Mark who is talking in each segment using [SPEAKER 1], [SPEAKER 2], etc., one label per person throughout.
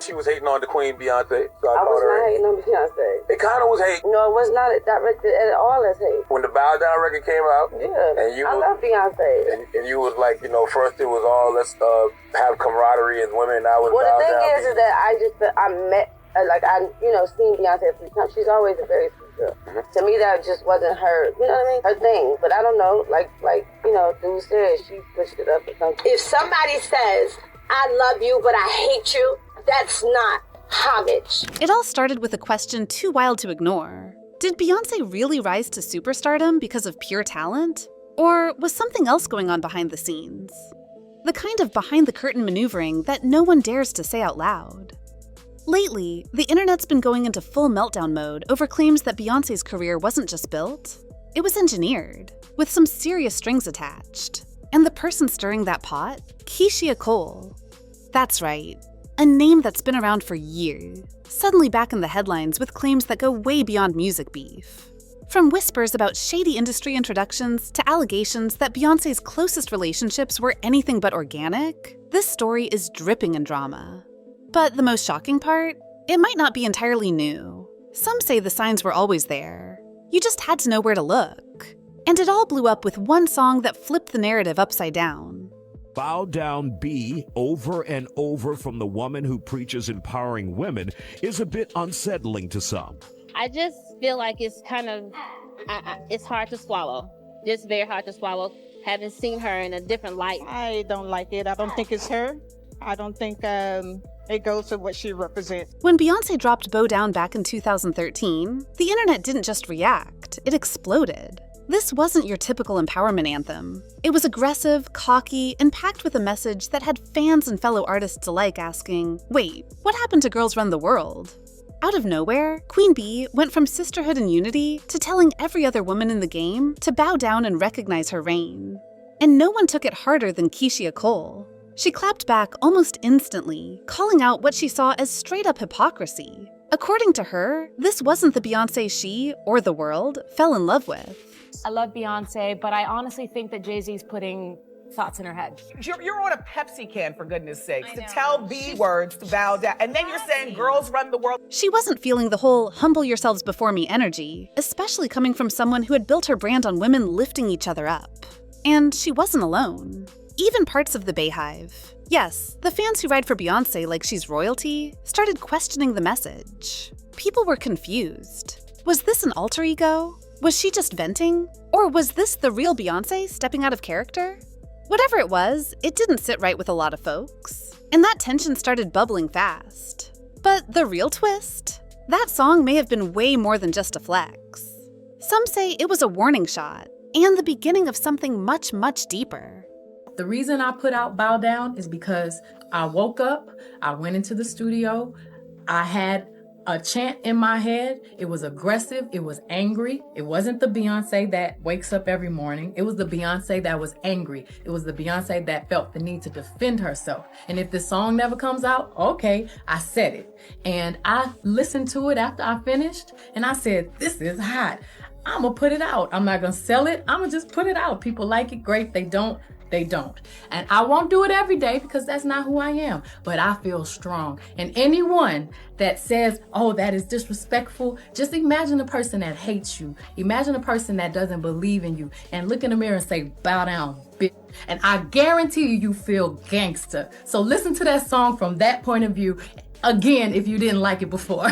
[SPEAKER 1] she was hating on the queen Beyonce. So
[SPEAKER 2] I was not hating on Beyonce.
[SPEAKER 1] It kind of was hate.
[SPEAKER 2] No, it was not directed at all as hate.
[SPEAKER 1] When the Bow Down record came out, and
[SPEAKER 2] I love Beyonce.
[SPEAKER 1] And you was like, you know, first it was all let's have camaraderie as women. Now it's
[SPEAKER 2] well,
[SPEAKER 1] Bow
[SPEAKER 2] the thing
[SPEAKER 1] Down.
[SPEAKER 2] is that I met, seen Beyonce a few times. She's always a very sweet girl. Mm-hmm. To me, that just wasn't her, you know what I mean? Her thing. But I don't know, like dude said, she pushed it up or something.
[SPEAKER 3] If somebody says, I love you, but I hate you, that's not homage.
[SPEAKER 4] It all started with a question too wild to ignore. Did Beyoncé really rise to superstardom because of pure talent? Or was something else going on behind the scenes? The kind of behind-the-curtain maneuvering that no one dares to say out loud. Lately, the internet's been going into full meltdown mode over claims that Beyoncé's career wasn't just built, it was engineered, with some serious strings attached. And the person stirring that pot? Keyshia Cole. That's right, a name that's been around for years, suddenly back in the headlines with claims that go way beyond music beef. From whispers about shady industry introductions to allegations that Beyoncé's closest relationships were anything but organic, this story is dripping in drama. But the most shocking part? It might not be entirely new. Some say the signs were always there. You just had to know where to look. And it all blew up with one song that flipped the narrative upside down.
[SPEAKER 5] Bow down B over and over from the woman who preaches empowering women is a bit unsettling to some.
[SPEAKER 6] I just feel like it's kind of, it's hard to swallow. Just very hard to swallow, having seen her in a different light.
[SPEAKER 7] I don't like it. I don't think it's her. I don't think it goes to what she represents.
[SPEAKER 4] When Beyoncé dropped Bow Down back in 2013, the internet didn't just react, it exploded. This wasn't your typical empowerment anthem. It was aggressive, cocky, and packed with a message that had fans and fellow artists alike asking, wait, what happened to Girls Run the World? Out of nowhere, Queen Bee went from sisterhood and unity to telling every other woman in the game to bow down and recognize her reign. And no one took it harder than Keyshia Cole. She clapped back almost instantly, calling out what she saw as straight-up hypocrisy. According to her, this wasn't the Beyoncé she, or the world, fell in love with.
[SPEAKER 8] I love Beyoncé, but I honestly think that Jay-Z's putting thoughts in her head.
[SPEAKER 9] You're on a Pepsi can, for goodness sakes, to tell B words to bow down, and then you're saying girls run the world.
[SPEAKER 4] She wasn't feeling the whole humble yourselves before me energy, especially coming from someone who had built her brand on women lifting each other up. And she wasn't alone. Even parts of the Bayhive, yes, the fans who ride for Beyoncé like she's royalty, started questioning the message. People were confused. Was this an alter ego? Was she just venting? Or was this the real Beyoncé stepping out of character? Whatever it was, it didn't sit right with a lot of folks. And that tension started bubbling fast. But the real twist? That song may have been way more than just a flex. Some say it was a warning shot, and the beginning of something much, much deeper.
[SPEAKER 10] The reason I put out Bow Down is because I woke up, I went into the studio, I had a chant in my head. It was aggressive, it was angry. It wasn't the Beyoncé that wakes up every morning. It was the Beyoncé that was angry. It was the Beyoncé that felt the need to defend herself. And if this song never comes out, okay, I said it. And I listened to it after I finished, and I said, this is hot. I'm gonna put it out. I'm not gonna sell it. I'm gonna just put it out. People like it, great. They don't. And I won't do it every day because that's not who I am, but I feel strong. And anyone that says, oh, that is disrespectful, just imagine a person that hates you. Imagine a person that doesn't believe in you and look in the mirror and say, bow down, bitch. And I guarantee you feel gangster. So listen to that song from that point of view, again, if you didn't like it before.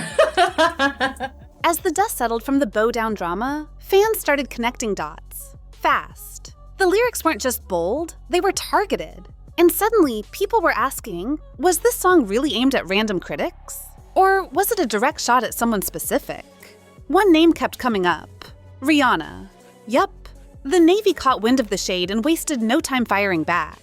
[SPEAKER 4] As the dust settled from the Bow Down drama, fans started connecting dots, fast. The lyrics weren't just bold, they were targeted. And suddenly, people were asking, was this song really aimed at random critics? Or was it a direct shot at someone specific? One name kept coming up, Rihanna. Yup, the Navy caught wind of the shade and wasted no time firing back.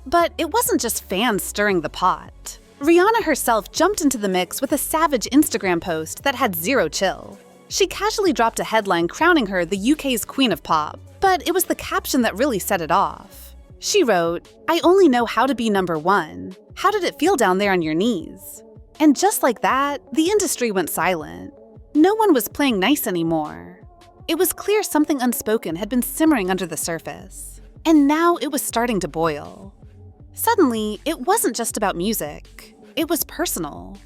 [SPEAKER 4] But it wasn't just fans stirring the pot. Rihanna herself jumped into the mix with a savage Instagram post that had zero chill. She casually dropped a headline crowning her the UK's Queen of Pop, but it was the caption that really set it off. She wrote, I only know how to be number one. How did it feel down there on your knees? And just like that, the industry went silent. No one was playing nice anymore. It was clear something unspoken had been simmering under the surface, and now it was starting to boil. Suddenly, it wasn't just about music. It was personal.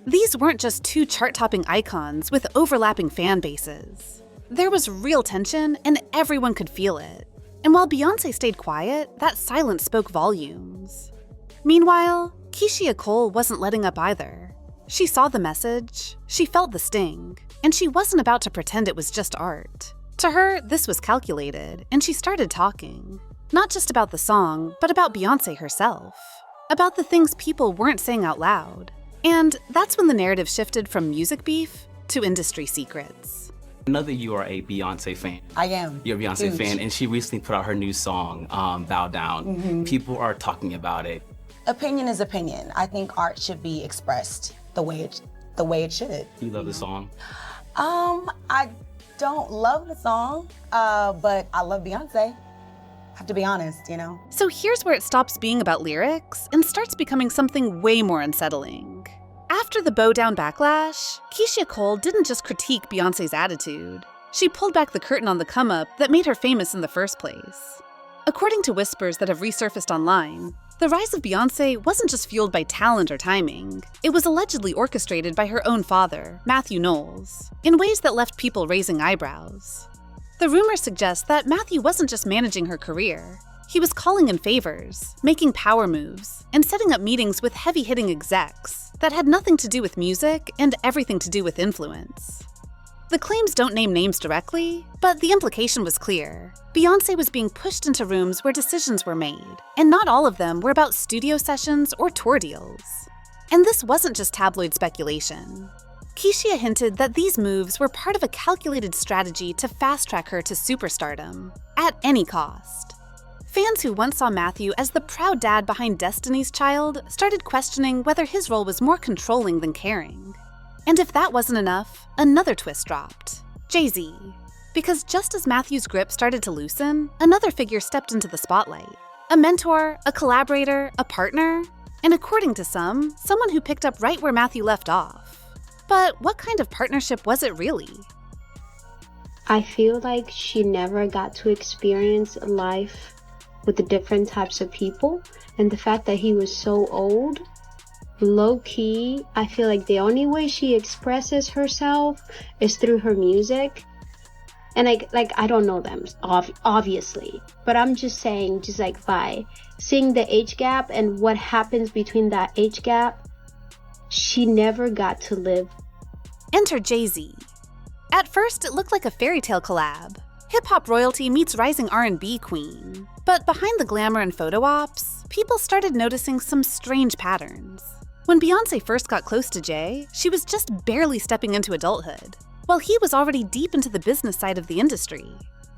[SPEAKER 4] These weren't just two chart-topping icons with overlapping fan bases. There was real tension, and everyone could feel it. And while Beyoncé stayed quiet, that silence spoke volumes. Meanwhile, Keyshia Cole wasn't letting up either. She saw the message, she felt the sting, and she wasn't about to pretend it was just art. To her, this was calculated, and she started talking. Not just about the song, but about Beyoncé herself. About the things people weren't saying out loud. And that's when the narrative shifted from music beef to industry secrets.
[SPEAKER 11] I know that you are a Beyoncé fan.
[SPEAKER 12] I am.
[SPEAKER 11] You're a Beyoncé
[SPEAKER 12] Huge.
[SPEAKER 11] fan, and she recently put out her new song, Bow Down. People are talking about it.
[SPEAKER 12] Opinion is opinion. I think art should be expressed the way it should.
[SPEAKER 11] You love the song?
[SPEAKER 12] I don't love the song, but I love Beyoncé. I have to be honest, you know?
[SPEAKER 4] So here's where it stops being about lyrics and starts becoming something way more unsettling. After the bow down backlash, Keyshia Cole didn't just critique Beyoncé's attitude. She pulled back the curtain on the come-up that made her famous in the first place. According to whispers that have resurfaced online, the rise of Beyoncé wasn't just fueled by talent or timing. It was allegedly orchestrated by her own father, Matthew Knowles, in ways that left people raising eyebrows. The rumors suggest that Matthew wasn't just managing her career. He was calling in favors, making power moves, and setting up meetings with heavy-hitting execs that had nothing to do with music and everything to do with influence. The claims don't name names directly, but the implication was clear. Beyoncé was being pushed into rooms where decisions were made, and not all of them were about studio sessions or tour deals. And this wasn't just tabloid speculation. Keyshia hinted that these moves were part of a calculated strategy to fast-track her to superstardom, at any cost. Fans who once saw Matthew as the proud dad behind Destiny's Child started questioning whether his role was more controlling than caring. And if that wasn't enough, another twist dropped: Jay-Z. Because just as Matthew's grip started to loosen, another figure stepped into the spotlight. A mentor, a collaborator, a partner, and according to some, someone who picked up right where Matthew left off. But what kind of partnership was it really?
[SPEAKER 13] I feel like she never got to experience life with the different types of people, and the fact that he was so old, low-key, I feel like the only way she expresses herself is through her music. And I don't know them, obviously, but I'm just saying, just like by seeing the age gap and what happens between that age gap, she never got to live.
[SPEAKER 4] Enter Jay-Z. At first, it looked like a fairy tale collab. Hip-hop royalty meets rising R&B queen. But behind the glamour and photo ops, people started noticing some strange patterns. When Beyoncé first got close to Jay, she was just barely stepping into adulthood, while he was already deep into the business side of the industry.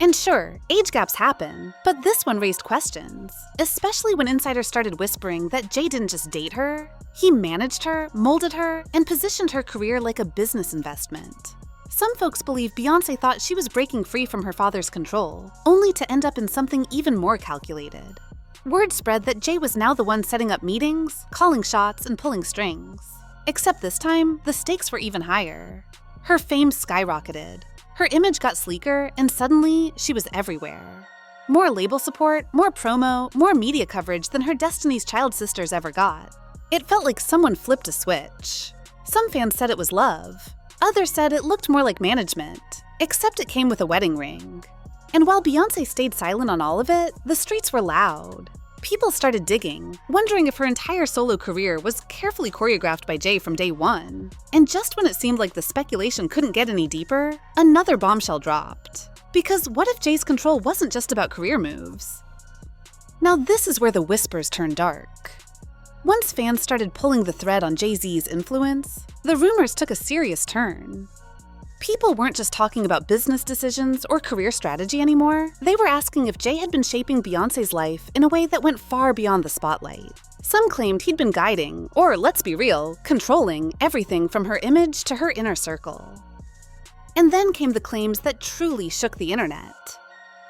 [SPEAKER 4] And sure, age gaps happen, but this one raised questions, especially when insiders started whispering that Jay didn't just date her, he managed her, molded her, and positioned her career like a business investment. Some folks believe Beyoncé thought she was breaking free from her father's control, only to end up in something even more calculated. Word spread that Jay was now the one setting up meetings, calling shots, and pulling strings. Except this time, the stakes were even higher. Her fame skyrocketed. Her image got sleeker, and suddenly, she was everywhere. More label support, more promo, more media coverage than her Destiny's Child sisters ever got. It felt like someone flipped a switch. Some fans said it was love. Others said it looked more like management, except it came with a wedding ring. And while Beyoncé stayed silent on all of it, the streets were loud. People started digging, wondering if her entire solo career was carefully choreographed by Jay from day one. And just when it seemed like the speculation couldn't get any deeper, another bombshell dropped. Because what if Jay's control wasn't just about career moves? Now this is where the whispers turned dark. Once fans started pulling the thread on Jay-Z's influence, the rumors took a serious turn. People weren't just talking about business decisions or career strategy anymore. They were asking if Jay had been shaping Beyoncé's life in a way that went far beyond the spotlight. Some claimed he'd been guiding, or let's be real, controlling everything from her image to her inner circle. And then came the claims that truly shook the internet.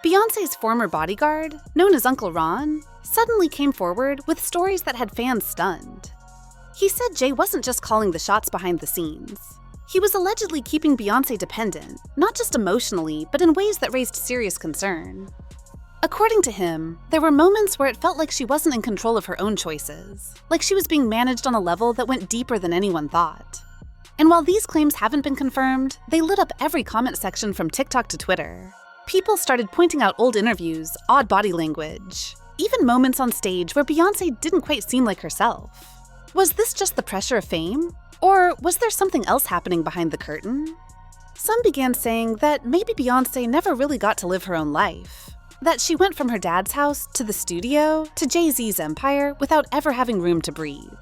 [SPEAKER 4] Beyoncé's former bodyguard, known as Uncle Ron, suddenly came forward with stories that had fans stunned. He said Jay wasn't just calling the shots behind the scenes. He was allegedly keeping Beyoncé dependent, not just emotionally, but in ways that raised serious concern. According to him, there were moments where it felt like she wasn't in control of her own choices, like she was being managed on a level that went deeper than anyone thought. And while these claims haven't been confirmed, they lit up every comment section from TikTok to Twitter. People started pointing out old interviews, odd body language, even moments on stage where Beyoncé didn't quite seem like herself. Was this just the pressure of fame? Or was there something else happening behind the curtain? Some began saying that maybe Beyoncé never really got to live her own life. That she went from her dad's house to the studio to Jay-Z's empire without ever having room to breathe.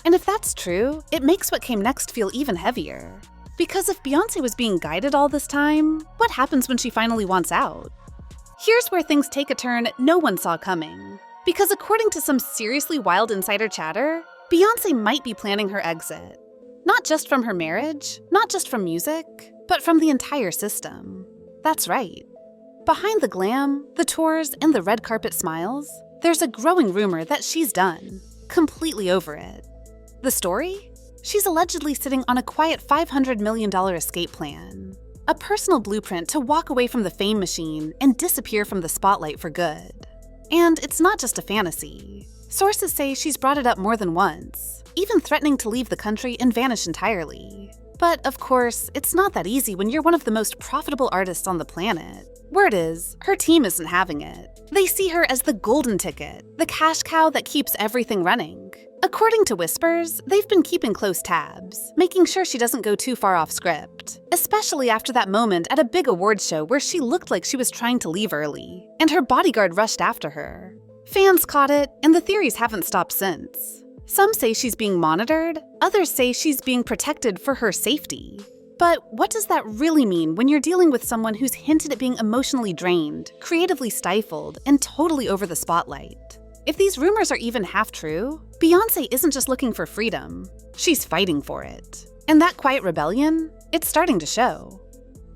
[SPEAKER 4] And if that's true, it makes what came next feel even heavier. Because if Beyoncé was being guided all this time, what happens when she finally wants out? Here's where things take a turn no one saw coming. Because according to some seriously wild insider chatter, Beyoncé might be planning her exit. Not just from her marriage, not just from music, but from the entire system. That's right. Behind the glam, the tours, and the red carpet smiles, there's a growing rumor that she's done, completely over it. The story? She's allegedly sitting on a quiet $500 million escape plan, a personal blueprint to walk away from the fame machine and disappear from the spotlight for good. And it's not just a fantasy. Sources say she's brought it up more than once, even threatening to leave the country and vanish entirely. But of course, it's not that easy when you're one of the most profitable artists on the planet. Word is, her team isn't having it. They see her as the golden ticket, the cash cow that keeps everything running. According to whispers, they've been keeping close tabs, making sure she doesn't go too far off script, especially after that moment at a big awards show where she looked like she was trying to leave early, and her bodyguard rushed after her. Fans caught it, and the theories haven't stopped since. Some say she's being monitored, others say she's being protected for her safety. But what does that really mean when you're dealing with someone who's hinted at being emotionally drained, creatively stifled, and totally over the spotlight? If these rumors are even half true, Beyoncé isn't just looking for freedom, she's fighting for it. And that quiet rebellion, it's starting to show.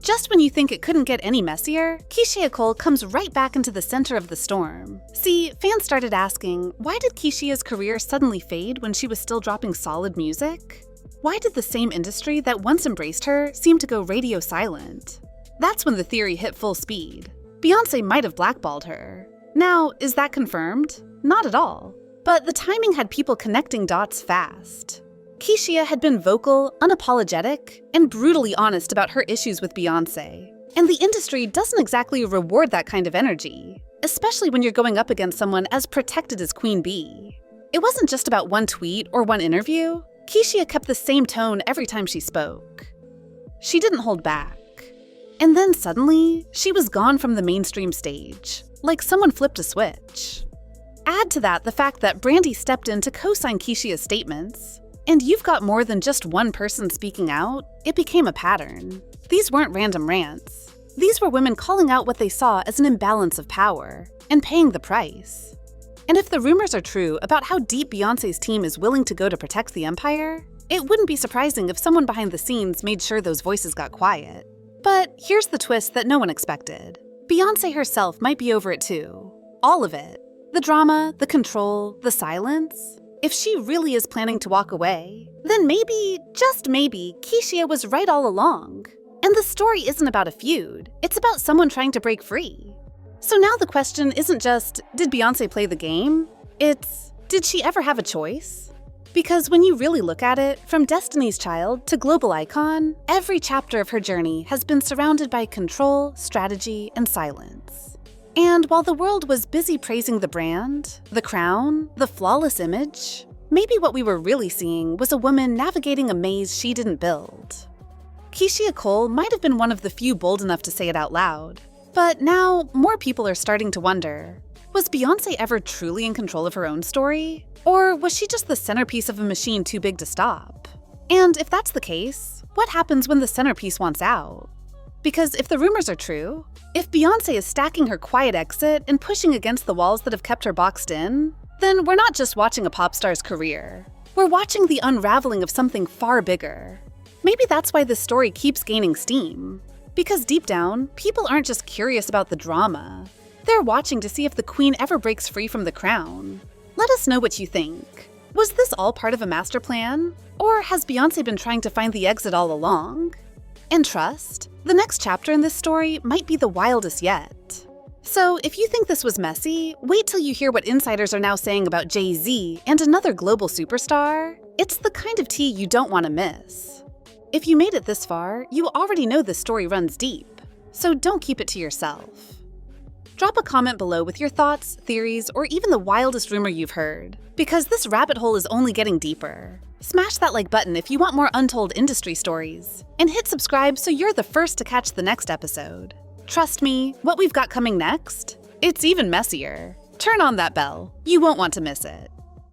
[SPEAKER 4] Just when you think it couldn't get any messier, Keyshia Cole comes right back into the center of the storm. See, fans started asking, why did Keyshia's career suddenly fade when she was still dropping solid music? Why did the same industry that once embraced her seem to go radio silent? That's when the theory hit full speed. Beyoncé might have blackballed her. Now, is that confirmed? Not at all. But the timing had people connecting dots fast. Keyshia had been vocal, unapologetic, and brutally honest about her issues with Beyoncé. And the industry doesn't exactly reward that kind of energy, especially when you're going up against someone as protected as Queen Bee. It wasn't just about one tweet or one interview. Keyshia kept the same tone every time she spoke. She didn't hold back. And then suddenly, she was gone from the mainstream stage, like someone flipped a switch. Add to that the fact that Brandy stepped in to co-sign Keyshia's statements, and you've got more than just one person speaking out, it became a pattern. These weren't random rants. These were women calling out what they saw as an imbalance of power, and paying the price. And if the rumors are true about how deep Beyoncé's team is willing to go to protect the empire, it wouldn't be surprising if someone behind the scenes made sure those voices got quiet. But here's the twist that no one expected. Beyoncé herself might be over it too. All of it. The drama, the control, the silence. If she really is planning to walk away, then maybe, just maybe, Keyshia was right all along. And the story isn't about a feud, it's about someone trying to break free. So now the question isn't just, did Beyoncé play the game? It's, did she ever have a choice? Because when you really look at it, from Destiny's Child to global icon, every chapter of her journey has been surrounded by control, strategy, and silence. And while the world was busy praising the brand, the crown, the flawless image, maybe what we were really seeing was a woman navigating a maze she didn't build. Keyshia Cole might have been one of the few bold enough to say it out loud, but now more people are starting to wonder, was Beyoncé ever truly in control of her own story? Or was she just the centerpiece of a machine too big to stop? And if that's the case, what happens when the centerpiece wants out? Because if the rumors are true, if Beyoncé is stacking her quiet exit and pushing against the walls that have kept her boxed in, then we're not just watching a pop star's career. We're watching the unraveling of something far bigger. Maybe that's why this story keeps gaining steam. Because deep down, people aren't just curious about the drama. They're watching to see if the queen ever breaks free from the crown. Let us know what you think. Was this all part of a master plan? Or has Beyoncé been trying to find the exit all along? And trust, the next chapter in this story might be the wildest yet. So if you think this was messy, wait till you hear what insiders are now saying about Jay-Z and another global superstar. It's the kind of tea you don't want to miss. If you made it this far, you already know this story runs deep, so don't keep it to yourself. Drop a comment below with your thoughts, theories, or even the wildest rumor you've heard, because this rabbit hole is only getting deeper. Smash that like button if you want more untold industry stories, and hit subscribe so you're the first to catch the next episode. Trust me, what we've got coming next? It's even messier. Turn on that bell. You won't want to miss it.